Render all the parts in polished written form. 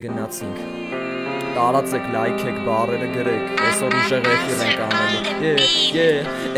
Գնացինք տարածեք, լայքեք, բարերը գրեք, այսօր ուժեղ էֆիր ենք անելու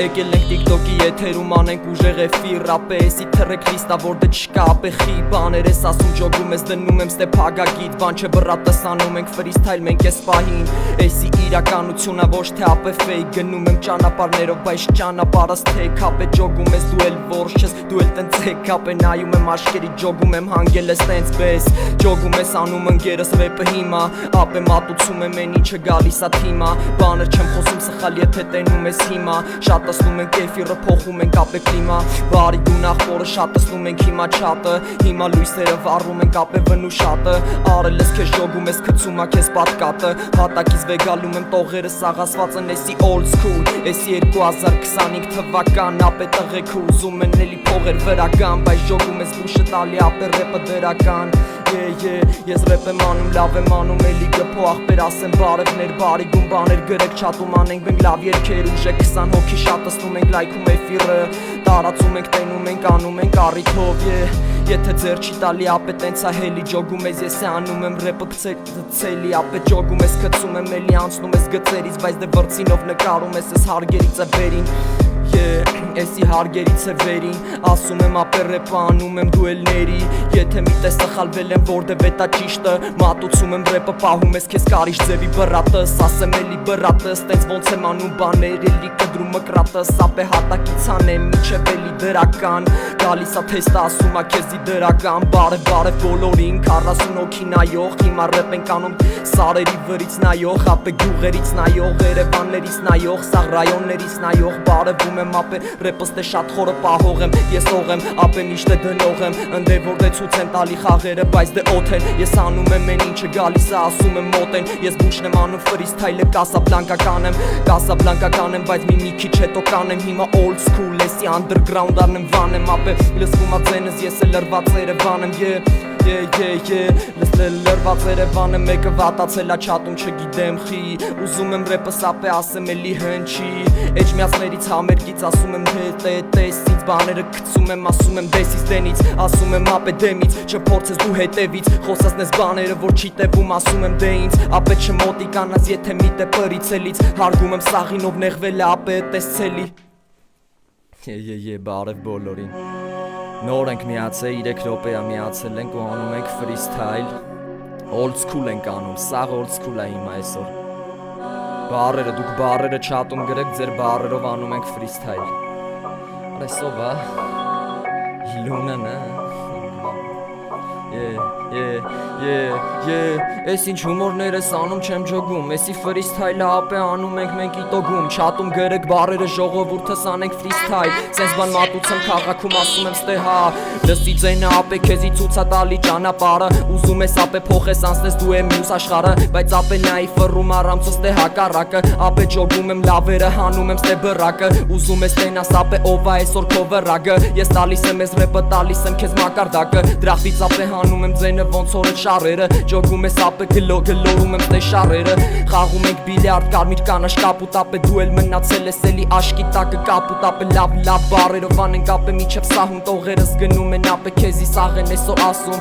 Եկել ենք տիկտոկի եթերում անենք ուժեղ էֆիր Ապե էսի թրեք լիստա որդե չկա ապեխի Բաներ ես ասում ջոգում ես դնում եմ ստե փագագիտ Բան չէ բրատս անում ենք ֆրիստայլ մենք ես պահին Էսի իրականությունա ոչ թե ապե ֆեյք Գնում եմ ճանապարներով բայց ճանապարհս թեք Ապե ջոգում ես դու էլ որշ չես դու էլ տենց եք Ապե նայում եմ աշկերի ջոգում եմ հանգել ես տենց բես Ջոգում ես անում ընկերս ռեպը հիմա Ապե մատուցում եմ են ինչը գալիս ա թիմա Բաներ չեմ խոսում սխալ եթե տենում ես հիմա Շատացնում ենք էֆիրը փոխում ենք ապե կլիմա Բարի գունախ որը շատացնում ենք հիմա չատը Հիմա լույսերը վառում ենք ապե վնուշատը Արել ես քեզ ջոգում ես քցում ա քեզ պատկատը Հատակից վեգալում եմ տողերը սաղասված են էսի old school Էսի 2025 թվական ապե տղեք ուզում են էլի փողեր վրական Բայց ջոգում ես բուշը տալի ապե ռեպը դրական Ես ռեպ եմ անում, լավ եմ անում, էլի գպո աղբեր ասեմ բարևներ, բարի գում բաներ գրեք չատում անենք մենք լավ երկեր ուժեք 20 հոգի շատացնում ենք լայքում էֆիրը Տարածում ենք, տենում ենք, անում ենք առիթով Եթե ձեր չի տալի ապե տենցա հելի ջոգում ես ես է անում եմ ռեպը գցելի ապե ջոգում ես գցում եմ էլի անցնում ես գծերից Բայց դե վրցինով նկարում ես ես հարգերից է վերին Էսի հարգերից է վերին Ասում եմ ապե ռեպը անում եմ դուելների Եթե մի տես սխալվել եմ որդև էտա ճիշտը Մատուցում եմ ռեպը պահում ես քեզ կարիշ ձևի բրատս Ասեմ էլի բրատս տենց ոնց եմ անում բաներ Էլի կդրում մկրատս ապե հատակից անեմ միջև էլի դրական Գալիս ա թեստը ասում ա քեզի դրական Բարև բոլորին 40 հոգի նայող Հիմա ռեպ ենք անում սարերի վրից նայող Ապե գյուղերից նայող Երևաններից նայող Սաղ ռայոններից նայող Բարևում եմ ապե ռեպս դե շատ խորը պահող եմ Ես ող եմ ապե միշտ է դնող եմ Ընդե որ դե ցույց են տալի խաղերը բայց դե օդ են Ես անում եմ են ինչը գալիս է ասում եմ մոտ են Ես բուշն եմ անում ֆրիստայլը Կասաբլանկա կանեմ բայց մի քիչ հետո կանեմ Հիմա old school էսի underground արնեմ վանեմ ապե լսվում ա ձենս ես էլ լրված Երևան եմ Լրված Երևան եմ մեկը վատացել ա չատում չգիտեմ խի Ուզում եմ ռեպս ապե ասեմ էլի հնչի Էջմիածներից համերգից ասում եմ տես ինձ բաները գցում եմ ասում եմ դեսից դենից Ասում եմ ապե դեմից չփորձես դու հետևից Խոսացնես բաները որ չի տևում ասում եմ դե ինձ Ապե չմոտիկանաս եթե մի տե պրիցելից Հարգում եմ սաղինով նեղվել ապե տեսցելի բարև բոլորին Նոր ենք միացել, 3 րոպե ա միացել ենք ու անում ենք freestyle Old school ենք անում, սաղ old school ա հիմա այսօր Բարերը, դուք բարերը չատում գրեք, ձեր բարերով անում ենք freestyle Այսով ա, հիլունան ա Ես ինչ հումորներ ես անում չեմ ջոգում Էսի ֆրիստայլը ապե անում ենք մենք իտոգում Չատում գրեք բարերը ժողովուրդս անենք ֆրիստայլ Սենց բան մատուցեմ քաղաքում ասում եմ ստե հա Լսի ձենը ապե քեզի ցույցա տալի ճանապարհը Ուզում ես ապե փոխես անցնես դու եմ մյուս աշխարհը Բայց ապե նայի ֆռում առամծս ստե հակառակը Ապե ջոգում եմ լավերը հանում եմ ստե բռակը Ուզում ես տենաս ապե ով ա այսօր քո վռակը Ես տալիս եմ ես ռեպը տալիս եմ քեզ մակարդակը Դրախտից ապե հանում եմ ձենը ոնց օրը շարերը Ջոգում ես ապե գլորում եմ տե շարերը Խաղում ենք բիլիարդ կարմիր կանաշ կապուտ ապե դու էլ մնացել ես էլի աշկի տակը կապուտ ապե լավ բարերով անենք ապե միջև սահուն տողերս գնում են ապե քեզի սաղ են այսօր ասում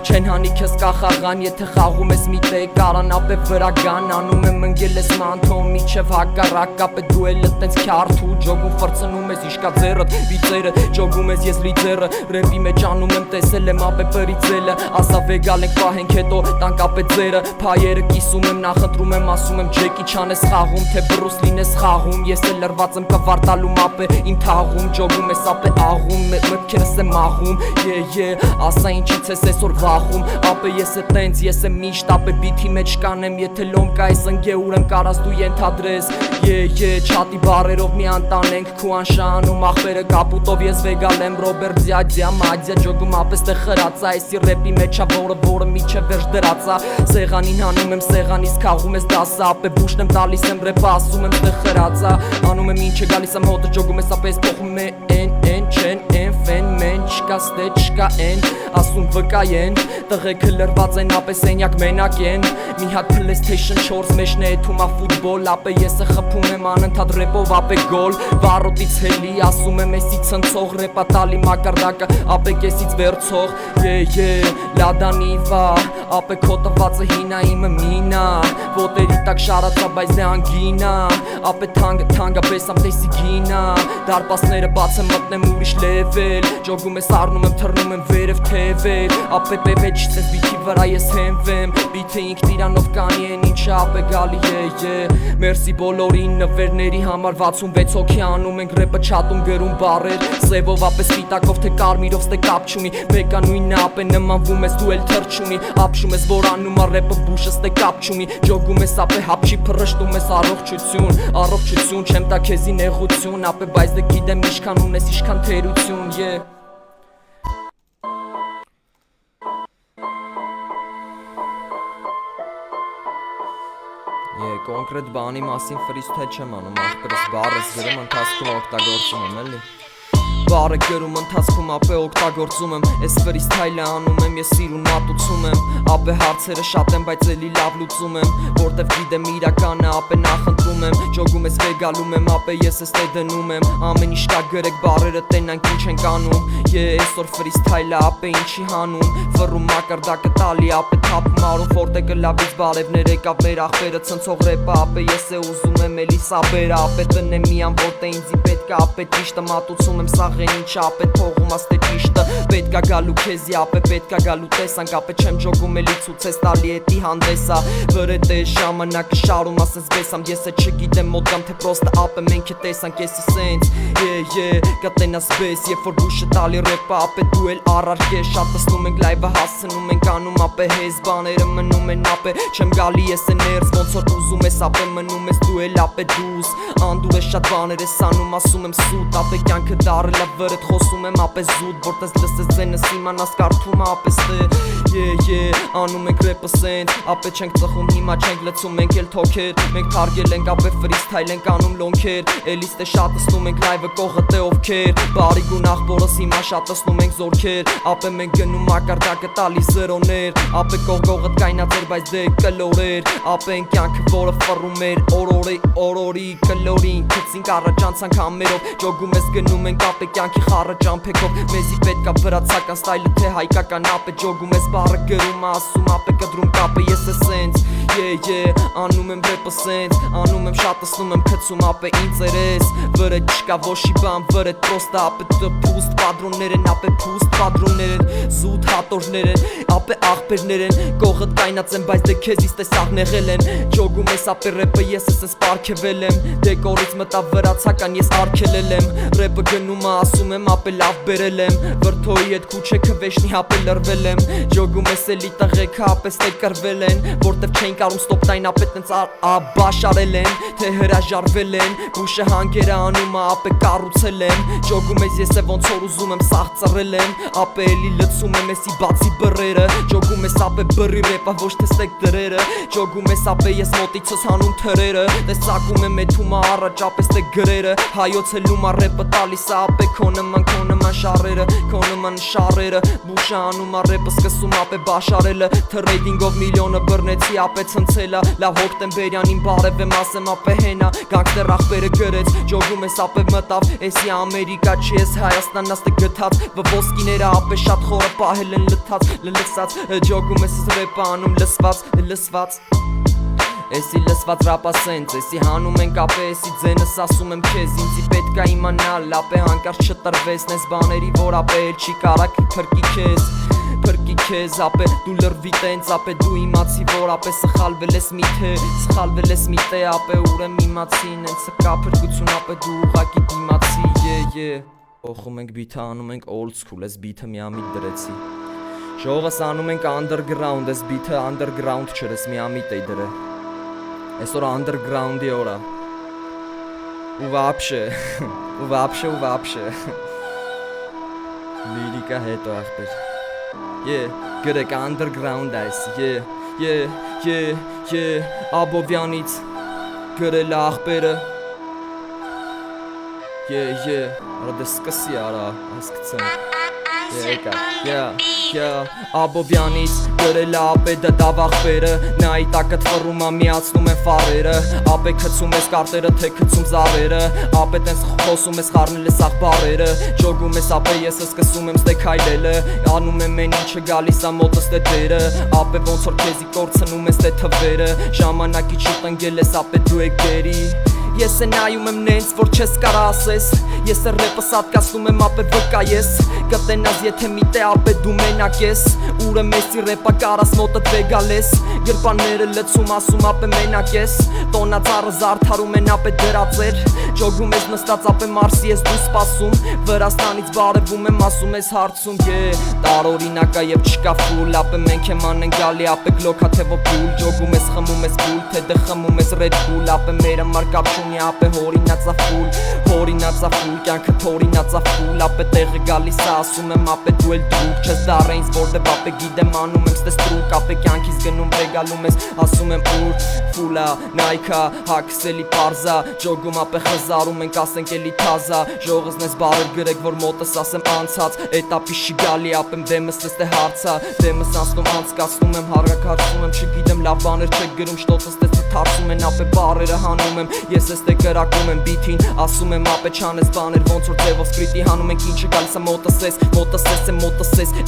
Չեն հանի քեզ կախաղան եթե խաղում ես մի տե կարան ապե վրագան Անում եմ ընգել ես մանթոն միջև հակառակ ապե դու էլ տենց քյարթու Ջոգում ֆրցնում ես իշկա ձեռդ վիծերը Ջոգում ես ես լիձերը ռեպի մեջ անում եմ տեսել եմ ապե պրիցելը Ասա վեգալ ենք պահենք հետո տանք ապե ձերը Փայերը կիսում եմ նախընտրում եմ ասում եմ ջեկի չան ես խաղում թե բրուս լին ես խաղում Ես էլ լրված եմ կվարտալում ապե իմ թաղում Ջոգում ես ապե աղում մտքերս եմ աղում Ասա ինչից ես այսօր վախում Ապե ես է տենց ես եմ միշտ ապե բիթի մեջ կանեմ Եթե լոմկա ես ընգեուր եմ կարաս դու ենթադրես Չատի բարերով մի անտանենք քու անշանում աղբերը կապուտով ես վեգալ եմ Ռոբերտ ձյա մադյա ջոգում ապե ստե խրացա Այսի ռեպի մեջ ա որը միջև վերջ դրացա Սեղանին հանում եմ սեղանից քաղում ես դասը Ապե բուշն եմ տալիս եմ ռեպը ասում եմ ստե խրացա Անում եմ ինչը գալիս եմ հոտը ջոգում ես ապե ես փոխում է են չեն են ֆեն մեն չկա ստե չկա են Ասում վկայեն տղեքը լրված են ապե սենյակ մենակ են Մի հատ PlayStation 4 մեջն է էթում ա ֆուտբոլ Ապե ես է խփում եմ անընդհատ ռեպով ապե գոլ Վառոտից հելի ասում եմ էսի ցնցող ռեպա տալի մակարդակը Ապե կեսից վերցող լադանիվա ապե քո տվածը հինա իմը մինա ոտերի տակ շարածա բայց դե անգինա ապե թանգա բեսամ տեսի գինա դարպասները բաց եմ մտնեմ ուրիշ լևել ջոգում ես առնում եմ թռնում եմ վերև թևեր ապե պեպե չսես բիթի վրա ես հենվեմ բիթը ինքն իրանով կանի են ինչը ապե գալի մերսի բոլորին նվերների համար 66 հոգի անում ենք ռեպը չատում գրում բարեր սևով ապե սպիտակով թե կարմիրով ստե կապ չունի մեկանույնը ապե նմանվում ես դու էլ թրջունի ապշում ես որ անում ա ռեպը բուշը ստե կապ չունի ջոգում ես ապե հապչի փռշտում ես առողջություն չեմ տա քեզի նեղություն ապե բայց դե գիտեմ ինչքան ունես ինչքան թերություն կոնկրետ բանի մասին ֆրիստայլ չեմ անում ախպերս բառս գրում ընթացքում օգտագործում եմ էլի Բարը գրում ընթացքում ապե օգտագործում եմ Ես ֆրիստայլը անում եմ ես սիրուն մատուցում եմ Ապե հարցերը շատ են բայց էլի լավ լուծում եմ Որտեվ գիտեմ իրականը ապե նախընտրում եմ Ջոգում ես վեգալում եմ ապե ես ես տե դնում եմ Ամեն ինչ կա գրեք բարերը տենանք ինչ ենք անում Այսօր ֆրիստայլը ապե ինչի հանում Վռում մակարդակը տալի ապե թափում արում Որտեգը լավից բարևներ եկավ մեր ախպերը ցնցող ռեպը ապե ես է ուզում եմ էլի սաբերը ապե տնեմ միան որտե ինձի պետք է ապե ճիշտը մատուցում եմ սաղ Ինչ ապե թողում աստե ճիշտը պետքա գալու քեզի ապե պետքա գալու տեսանք ապե չեմ ջոգում էլի ցուցես տալի էտի հանդեսա վրետ է ժամանակը շարում ասես բեսամ ես է չգիտեմ մոտ կամ թե պրոստը ապե մենք է տեսանք եսի սենց կտենաս բես երբ որ բուշը տալի ռեպը ապե դու էլ առարկե շատ տեսնում ենք լայվը հասցնում ենք անում ապե հեզ բաները մնում են ապե չեմ գալի ես է ներս ոնց որ ուզում ես ապե մնում ես դու էլ ապե դուս անդուր ես շատ բաներ ես անում ասում եմ սուտ ապե կյանքը դարել վրդ խոսում եմ ապե զուտ որտես լսես ձենս իմանաս կարդում ապե ստե անում ենք ռեպը սենց ապե չենք ծխում հիմա չենք լցում մենք էլ թոքեր մենք թարգել ենք ապե ֆրիստայլ ենք անում լոնքեր էլի ստե շատացնում ենք լայվը կողը թե ովքեր բարի գունախ բորս հիմա շատացնում ենք զորքեր ապե մենք գնում մակարդակը տալի զրոներ ապե կողը կայնացեր բայց դե կլորեր ապե են կյանքը որը ֆռում էր օրորի կլորին քցինք առաջանցանք համերով ջոգում ես գնում ենք ապե կյանքի խառը ճամփեքով մեզի պետքա վրացական ստայլը թե հայկական ապե ջոգում ես բառը գրում ասում ապե կդրում կապը ես է սենց անում եմ ռեպը սենց անում եմ շատացնում եմ քցում ապե ինձ երես վրետ չկա ոչի բան վրետ պրոստը ապե փուստ պատրոններ են ապե փուստ պատրոններ են զուտ հատորներ են ապե աղբերներ են կողդ կայնած են բայց դե քեզից տեսաղ նեղել են ջոգում ես ապե ռեպը ես ես պարքեվել եմ դեկորից մտա վրացական ես արգելել եմ ռեպը գնում ասում եմ ապե լավ բերել եմ վրթոյի հետ քուչե քվեշնի ապե լրվել եմ ջոգում ես էլի տղեկը ապե ստե կրվել են որտեվ չեն կարում ստոպտայն ապե տենց բաշարել են թե հրաժարվել են բուշը հանգերը անում ապե կառուցել եմ ջոգում ես է ոնց որ ուզում եմ սաղ ծռել եմ ապե էլի լցում եմ եսի բացի բռերը ջոգում ես ապե բռի ռեպա ոչ թե ստեկ դրերը ջոգում ես ապե ես մոտիցս հանում թրերը տեսակում եմ էթումա առաջ ապե ստեկ գրերը հայոց հելում ա ռեպը տալիս ապե քո նման շարերը բուշը անում ա ռեպը սկսում ապե բաշարելը թրեյդինգով միլիոնը բռնեցի ապե ցնցելա լավ հոկտեմբերյանին բարև եմ ասեմ ապե հենա գանգստեր ախպերը գրեց ջոգում ես ապե մտավ էսի ամերիկա չի ես Հայաստանն աստե գթած ոսկիները ապե շատ խորը պահել են լսած ջոգում ես ռեպը անում լսված Էսի լսված ռապա սենց, էսի հանում ենք ապե էսի ձենս ասում եմ քեզ ինձի պետքա իմանալ ապե հանկարծ չտրվեսնես բաների որ ապե էլ չի կարակ փրկի քեզ ապե դու լրվի տենց ապե դու իմացի որ ապե սխալվել ես միթե ապե ուրեմ իմացին են սկա փրկություն ապե դու ուղակի դիմացի Օխում ենք բիթը անում ենք old school ես բիթը միամիտ դրեցի Ժողովս անում ենք underground ես բիթը underground չրես միամիտ էի դրե Այսօր underground-ի օրա ու вообще Լիրիկա հետո ախպեր գրեք underground այս Աբովյանից գրել ախպերը Արա դե սկսի արա հասկացեմ Աբովյանից գրել է ապետը դավախվերը Նայի տակը թվռում է միացնում են ֆարերը Ապե քցում ես կարտերը թե քցում զավերը Ապե տենց խոսում ես խառնել ես աղ բարերը Ջոգում ես ապե ես սկսում եմ ստե քայլելը Անում եմ են ինչը գալիս է մոտս դե դերը Ապե ոնց որ քեզի կորցնում ես դե թվերը Ժամանակի չի տնգել ես ապե դու եք գերի Ես է նայում եմ նենց, որ չես կարա ասես Ես է ռեպս ատկացնում եմ ապե վկա ես Կտենաս եթե մի տե ապե դու մենակ ես Ուր է մեսի ռեպա կարաս մոտըտ վեգալ ես Գրպանները լծում ասում ապե մենակ ես Տոնա ծառը զարդարում են ապե դրածեր Ջոգում ես նստած ապե մարսի ես դու սպասում Վրաստանից բարևում եմ ասում ես հարցում Տարօրինակա և չկա ֆուլ Ապե մենք եմ անեն գալի ապե գլոքա թե ոպուլ Ջոգում ես խմում ես բուլ թե դե խմում ես Red Bull Ապե մերը մարկապ չունի ապե հորինացա ֆուլ Կյանքը թորինացա ֆուլ Ապե տեղը գալիս է ասում եմ ապե դու էլ դրուկ Չես դարեինց որտև ապե գիտեմ անում եմ ստես տրուկ Ապե կյանքից գնում վեգալում ես ասում եմ ուր Ֆուլա, նայքա, հակսելի պարզա Ջոգում ապե խզարում ենք ասենք էլի թազա Ժողզն ես բարեր գրեք որ մոտս ասեմ անցած Էտապի շի գալի ապեմ դեմս ես տե հարցա Դեմս անցնում անցկացնում եմ հարգակարծում եմ Չգիտեմ լավ բաներ չեք գրում շտոցս տես թարսում են ապե բարերը հանում եմ Ես ես տե կրակում եմ բիթին ասում եմ ապե չանես բաներ ոնց որ ձևով սպրիտի հանում ենք ինչը գալիս է մոտս ես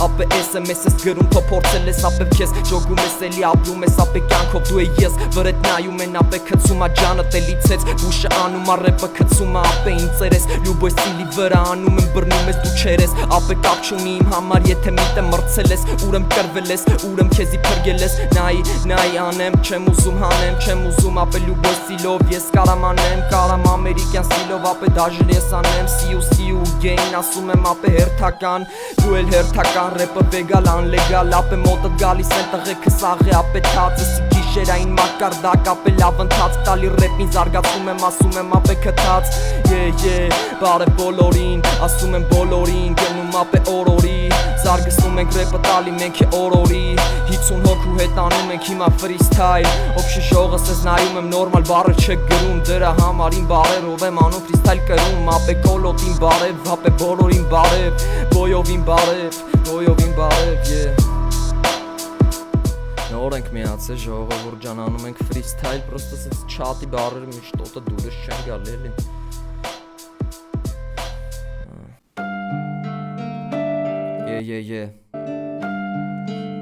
Ապե SMS ես գրում թո փորձել ես ապե քեզ Ջոգում ես էլի ապրում ես ապե կյանքով դու է ես Վրետ նայում են ապե քցում ա ջանը տելիցեց Բուշը անում ա ռեպը քցում ա ապե ինձ երես Լյուբոյ ստիլի վրա անում եմ բռնում ես դու չերես Ապե կապ չունի իմ համար եթե միտը մրցել ես Ուրեմ կրվել ես, ուրեմ քեզի փրգել ես Նայի անեմ, չեմ ուզում հանեմ, չեմ ուզում ապե լյուբոյ ստիլով Ես կարամ անեմ, կարամ ամերիկյան ստիլով ապե դաժր ես անեմ See you again ասում եմ ապե հերթական Դու էլ հերթական ռեպը վեգալ անլեգալ Ապե մոտըտ գալիս են տղեքը սաղ է ապե թածը Սի գիշերային մակարդակ ապե լավ ընթաց Տալի ռեպին զարգացում եմ ասում եմ ապե քթած Բարև բոլորին ասում եմ բոլորին Գնում ապե օրորի Զարգացնում ենք ռեպը տալի մենք է օրորի 50 հոգու հետ անում ենք հիմա ֆրիստայլ Օբշի շողս ես նայում եմ նորմալ բարեր չեք գրում Դրա համարին բարերով եմ անում ֆրիստայլ կրում Ապե կոլոտին բարև, ապե բոլորին բարև Բոյովին բարև, Նոր ենք միացել ժողովուրդ ջան անում ենք ֆրիստայլ Պրոստը սենց չատի բարերը միշտ տոտը դուրս չեն գալ էլի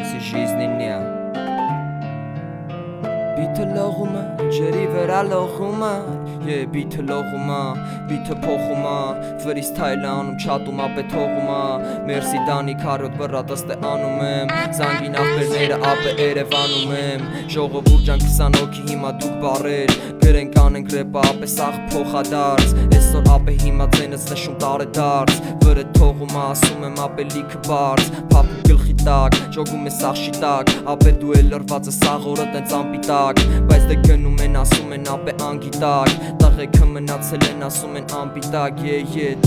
Սի ժիզնինն է Բիթը լողում է, ջերի վրա լողում է Բիթը լողում է, բիթը փոխում է Ֆրիստայլ անում, չատում ապե թողում է Մերսի դանի քարոտ բռա տստե անում եմ Զանգին աղբերները ապե երևանում եմ Ժողովուրդ ջան 20 հոգի հիմա դուք բարեր Գրենք անենք ռեպը ապե սաղ փոխադարձ Այսօր ապե հիմա ձենս նշում տարեդարձ Վրը թողում է ասում եմ ապե լիքը բարձ Փապու գլխի տակ, ջոգում է սաղ շիտակ Ապե դու էլ լրված է սաղ օրը տենց անպիտակ Բայց դե գնում են ասում են ապե անգիտակ Տղեքը մնացել են ասում են անպիտակ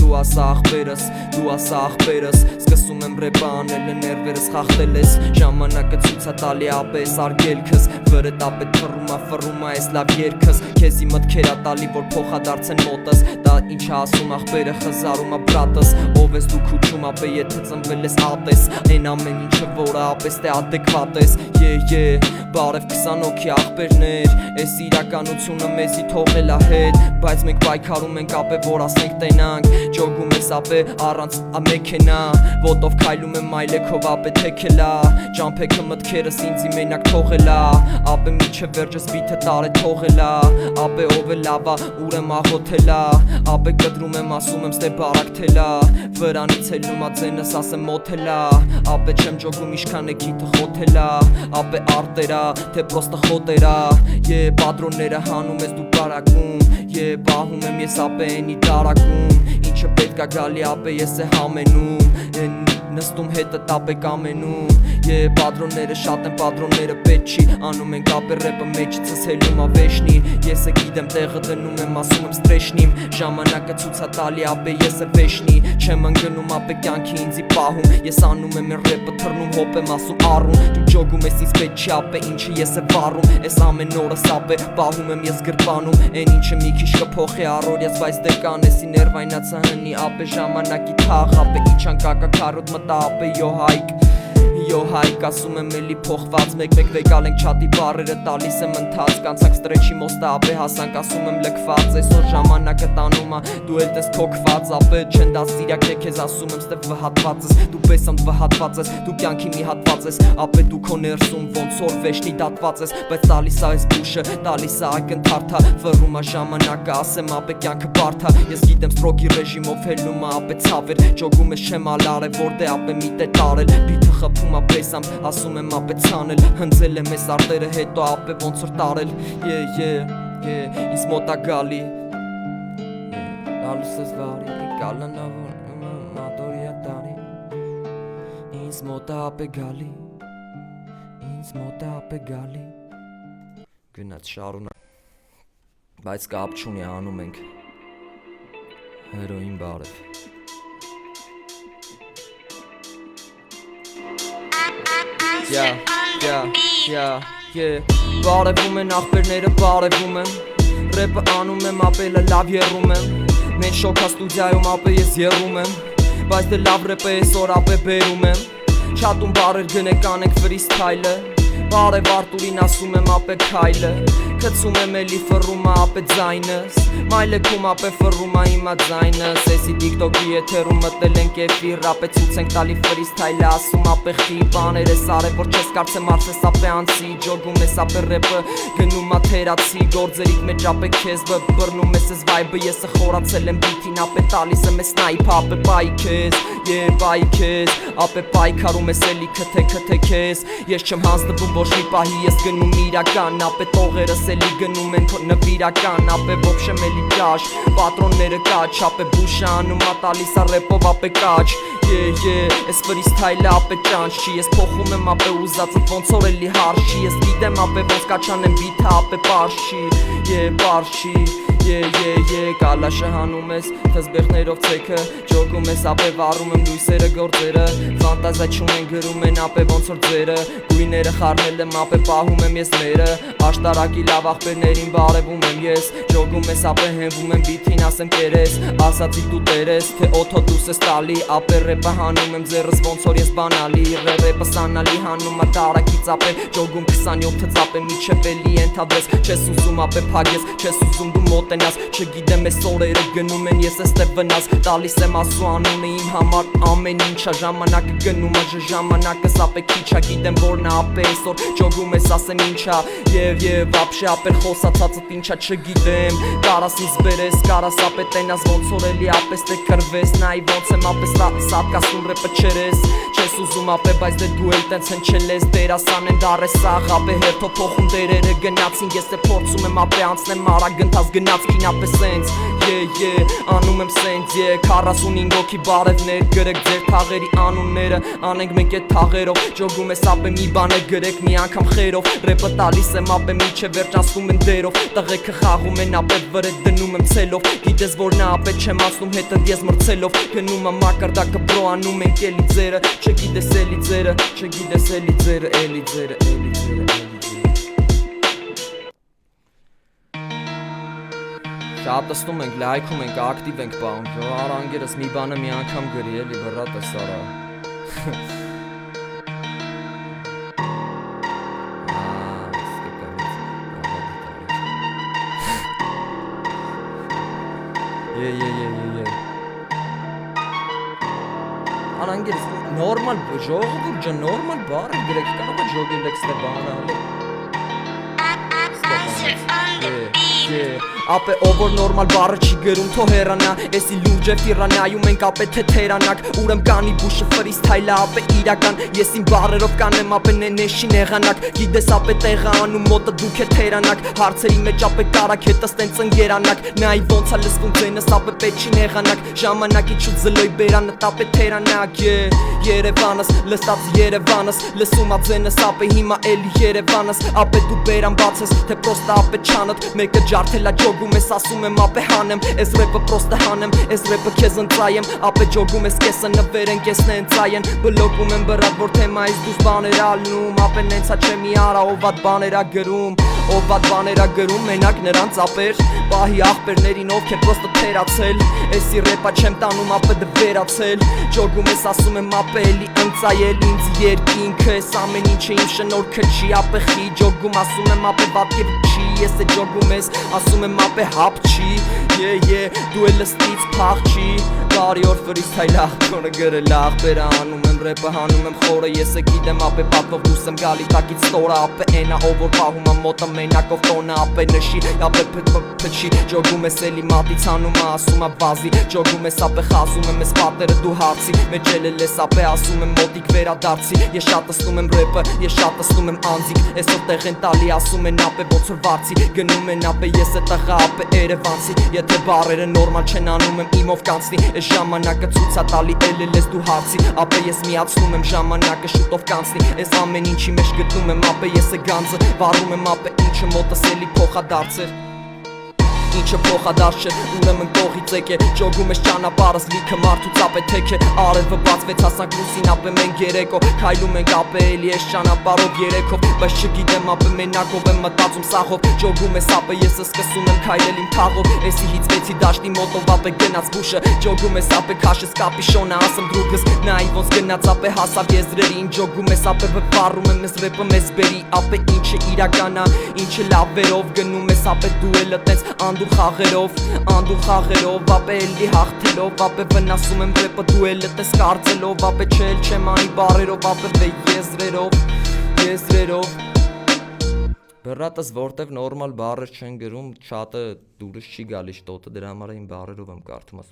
Դու ասա աղբերս Սկսում եմ ռեպը անելը ներվերս խախտել ես Ժամանակը ցույցա տալի ապե ես արգելքս Վրետ ապե թռում ա ես լավ երկս Քեզի մտքերա տալի որ փոխադարձ են մոտս Դա ինչ ասում աղբերը խզարում ա բրատս Ով ես դու քուչում ապե եթե ծնվել ես ատես Են ամեն ինչը որը ապես տե ադեկվատ ես Բարև 20 հոգի աղբերներ Ես իրականությունը մեզի թողել ա հետ Բայց մենք պայքարում ենք ապե որ ասենք տենանք Ջոգում ես ապե առանց մեքենա Ոտով քայլում եմ այլեքով ապե թեքելա Ճամփեքը մտքերս ինձի մենակ թողելա Ապե միջև վերջս բիթը տարե թողելա Ապե ով է լավա ուր եմ աղոթելա Ապե կտրում եմ ասում եմ ստե բարակթելա Վրանից հելնում ա ձենս ասեմ մոթելա Ապե չեմ ջոգում իշքան է քիթը խոթելա Ապե արտերա թե պրոստը խոտերա Պատրոնները հանում ես դու բարակում Պահում եմ ես ապե ենի տարակում Ինչը պետք ա գալի ապե ես է համենում Նստում հետը տապ եք ամենում Պատրոնները շատ են, պատրոնները պետք չի Անում ենք ապեր ռեպը մեջիցս հելում ավեշնի Ես է գիտեմ տեղը դնում եմ ասում եմ ստրեշնիմ Ժամանակը ցույց է տալի ապե ես է վեշնի Չեմ ընկնում ապե կյանքի ինձի պահում Ես անում եմ են ռեպը թռնում հոպ եմ ասում առում Դու ջոգում ես ինձ պետք չի ապե ինչը ես է վառում Ես ամեն օրս ապե պահում եմ ես գրպանում Են ինչը մի քիչ կփոխի առօրյաս բայց դե կանեսի ներվայնացա հնի ապե ժամանակի թաղ ապե իչան կակա քարոտ մտա ապե յո հայք Յո հայք ասում եմ էլի փոխված մեկ-մեկ վեկալ ենք չատի բարերը տալիս եմ ընթաց կանցանք ստրեչի մոստը ապե հասանք ասում եմ լքված այսօր ժամանակը տանում ա դու էլ տես թոքված ապե չեն դա սիրակ է քեզ ասում եմ ստե վհատված ես դու բեսամ վհատված ես դու կյանքի մի հատված ես ապե դու քո ներսում ոնց որ վեշնի դատված ես բայց տալիս ա այս բուշը տալիս ա ակնթարթա վռում ա ժամանակը ասեմ ապե կյանքը բարդ ա ես գիտեմ ստրոկի ռեժիմով հելնում ա ապե ցավեր ջոգում ես չեմ ալարել որտե ապե մի տե տարել բիթը խփում Պեսամ, ասում եմ ապե ցանել Հնձել եմ ես արտերը հետո ապե ոնց որ տարել Ինձ մոտ ա գալի Լալուս ես վարի Կալանավոր մատորիա տարի Ինձ մոտ ա ապե գալի Ինձ մոտ ա ապե գալի Գնաց շարունակ Բայց կապ չունի անում ենք Հերոին բարև Բարևում են աղբերները բարևում են Ռեպը անում եմ ապելը լավ եռում եմ Մեն շոքա ստուդիայում ապե ես եռում եմ Բայց դե լավ ռեպը այսօր ապե բերում եմ Չատում բարեր գնեք անենք ֆրիստայլը Բարև Արտուրին ասում եմ ապե քայլը Կծում եմ էլի ֆռում ա ապե ձայնս Մայլեքում ապե ֆռում ա իմա ձայնս Էսի տիկտոկի եթերում մտել ենք էֆիր Ապե ցույց ենք տալի ֆրիստայլը ասում ապե խի բաներ ես արել որ չես կարծեմ արծես ապե անցի Ջոգում ես ապե ռեպը գնում ա թերացի Գործերիք մեջ ապե քեզ բռնում ես ես վայբը Եսը խորացել եմ բիթին ապե տալիս եմ ես նայփ ապե բայ քեզ բայ քեզ Ապե պայքարում ես էլի քթե քեզ Ես չեմ հանձնվում ոչ մի պահի ես գնում իրական Ապե տողերս էլի գնում են քո նվիրական Ապե ոբշեմ էլի ճաշ Պատրոնները կաչ Ապե բուշը անում ա տալիս ա ռեպով ապե կաչ Ես ֆրիստայլը ապե ճանչ չի Ես փոխում եմ ապե ուզածը ոնց որ էլի հարց չի Ես գիտեմ ապե ոնց կաչանեմ բիթը ապե պարզ չի Պարզ չի Կալաշը հանում ես թզբեղներով ցեքը Ջոգում ես ապե վառում եմ լույսերը գործերը Ֆանտազիա չունեն գրում են ապե ոնց որ ձերը Գույները խառնել եմ ապե պահում եմ ես մերը Աշտարակի լավ աղբերներին բարևում եմ ես Ջոգում ես ապե հենվում եմ բիթին ասեմ կերես Ասացի դու տերես թե օթո դուս ես տալի Ապե ռեպը հանում եմ ձերս ոնց որ ես բանալի Ռեպը սանալի հանում ա տարակից ապե Ջոգում 27 ծապե միջև էլի ենթադրես Չես ուզում ապե փագես չես ուզում դու մոտենաս Չգիտեմ ես օրերը գնում են ես էստե վնաս Տալիս եմ ասու անունը իմ համար ամեն ինչա Ժամանակը գնում ա ժամանակս ապե քիչ ա Գիտեմ որ նա ապե այսօր ջոգում ես ասեմ ինչա Եվ ապշե ապեր խոսացածդ ինչա չգիտեմ Կարաս ինձ բերես կարաս ապե տենաս ոնց որ էլի ապես թե կրվես Նայի ոնց եմ ապե սատկասնում ռեպը չերես Չես ուզում ապե բայց դե դու էլ տենց հնչել ես Դերասան են դարես սաղ ապե հերթով փոխում դերերը գնացին Ես է փորձում եմ ապե անցնեմ արագ գնթաս գնացքին ապե սենց անում եմ սենց 45 հոգի բարևներ գրեք ձեր թաղերի անունները Անենք մենք էտ թաղերով ջոգում ես ապե մի բան է գրեք մի անգամ խերով Ռեպը տալիս եմ ապե միջև վերջ ասում են դերով Տղեկը խաղում են ապե վրետ դնում եմ ցելով Գիտես որ նա ապե չեմ ասում հետը ես մրցելով Գնում եմ մակարդակը բրո անում ենք էլի ձերը Չգիտես էլի ձերը Չգիտես էլի ձերը էլի ձերը էլի ձերը Շատստում ենք, լայքում ենք, ակտիվ ենք պահում Ժո արանգերս մի բանը մի անգամ գրի էլի բրատ ես արա Արանգերս նորմալ ժողովուրդ ջան նորմալ բառ գրեք կարող է ժոգել եք ստե բանը ապե ով որ նորմալ բառը չի գրում թո հեռանա Էսի լուրջ է ֆիրանայում ենք ապե թե թերանակ Ուրեմ կանի բուշը ֆրիստայլը ապե իրական Ես իմ բառերով կանեմ ապե նենեշին եղանակ Գիտես ապե տեղը անում մոտը դուք է թերանակ Հարցերի մեջ ապե կարակ հետս տենց ընգերանակ Նայի ոնց է լսվում ձենս ապե պեչին եղանակ Ժամանակի չուտ զլոյ բերանըտ ապե թերանակ Երևանս, լստած Երևանս Լսում ա ձենս ապե հիմա էլի Երևանս Ապե դու բերան բացես թե պրոստը ապե չանըտ Մեկը ջարդելա ջոգում ես ասում եմ ապե հանեմ Ես ռեպը պրոստը հանեմ, ես ռեպը քեզ ընծայեմ Ապե ջոգում ես կեսը նվեր են կեսն է ընծայեն Բլոգում եմ բրատ որ թեմայից դուս բաներ ալնում Ապե նենցա չէ մի արա ով ատ բաներ ա գրում Ով ատ բաներ ա գրում մենակ նրանց ապեր Պահի աղբերներին ովքեր պրոստը թերացել Էսի ռեպա չեմ տանում ապե դե վերացել Ջոգում ես ասում եմ ապե էլի ընծայել ինձ երկինքը Ես ամեն ինչը իմ շնորհքը չի ապե խի Ջոգում ասում եմ ապե վատկև չի Ես է ջոգում ես ասում եմ ապե հապ չի դու է լստից փախ չի Բարի օր ֆրիստայլ աղբյոնը գրել աղբերը անում եմ ռեպը հանում եմ խորը Ես է գիտեմ ապե պատվով դուս եմ գալի տակից ստորը Ապե էնա ով որ պահում ա մոտը մենակով տոնը Ապե նշի ապե փչի Ջոգում ես էլի մատից հանում ա ասում ա վազի Ջոգում ես ապե խազում եմ ես պատերը դու հարցի Մեջ էլ ես ապե ասում եմ մոտիկ վերադարձի Ես շատ ըստում եմ ռեպը, ես շատ ըստում եմ անձիկ Այսօր տեղ են տալի ասում են ապե ոնց որ վարձի Գնում են ապե ես է տղա ապե Երևանցի Եթե բառերը նորմալ չեն անում եմ իմով կանցնի Այս ժամանակը ցույց ա տալի էլ ես դու հարցի Ապե ես միացնում եմ ժամանակը շուտով կանցնի Այս ամեն ինչի մեջ գտնում եմ ապե ես է գանձը Վառում եմ ապե ինչը մոտս էլի փոխադարձեր Ինչը փոխադարձ չէ, ուրեմն կողից եկե Ջոգում ես ճանապարհս լիքը մարդուց ապե թեքը Արևը բացվեց հասանք լուսին ապե մենք երեկո Քայլում ենք ապե էլի ես ճանապարհով երեքով Բայց չգիտեմ ապե մենակով եմ մտածում սախով Ջոգում ես ապե ես սկսում եմ քայլել իմ թաղով Էսի հիծվեցի դաշտի մոտով ապե գնաց բուշը Ջոգում ես ապե քաշես կապիշոնը ասեմ դրուգս Նայի ոնց գնաց ապե հասավ եզրերին Ջոգում ես ապե վառում եմ ես ռեպը մեզ բերի Ապե ինչը իրական ա, ինչը լավերով գնում ես ապե դու էլ տենց Անդու խաղերով, ապե էլի հաղթելով Ապե վնասում եմ ռեպը դու էլ տես կարծելով Ապե չել չեմ անի բարերով, ապե վե եզրերով Բրատս որտև նորմալ բարեր չեն գրում, չատը դուրս չի գալիս շտոտը Դրա համար իմ բարերով եմ կարդում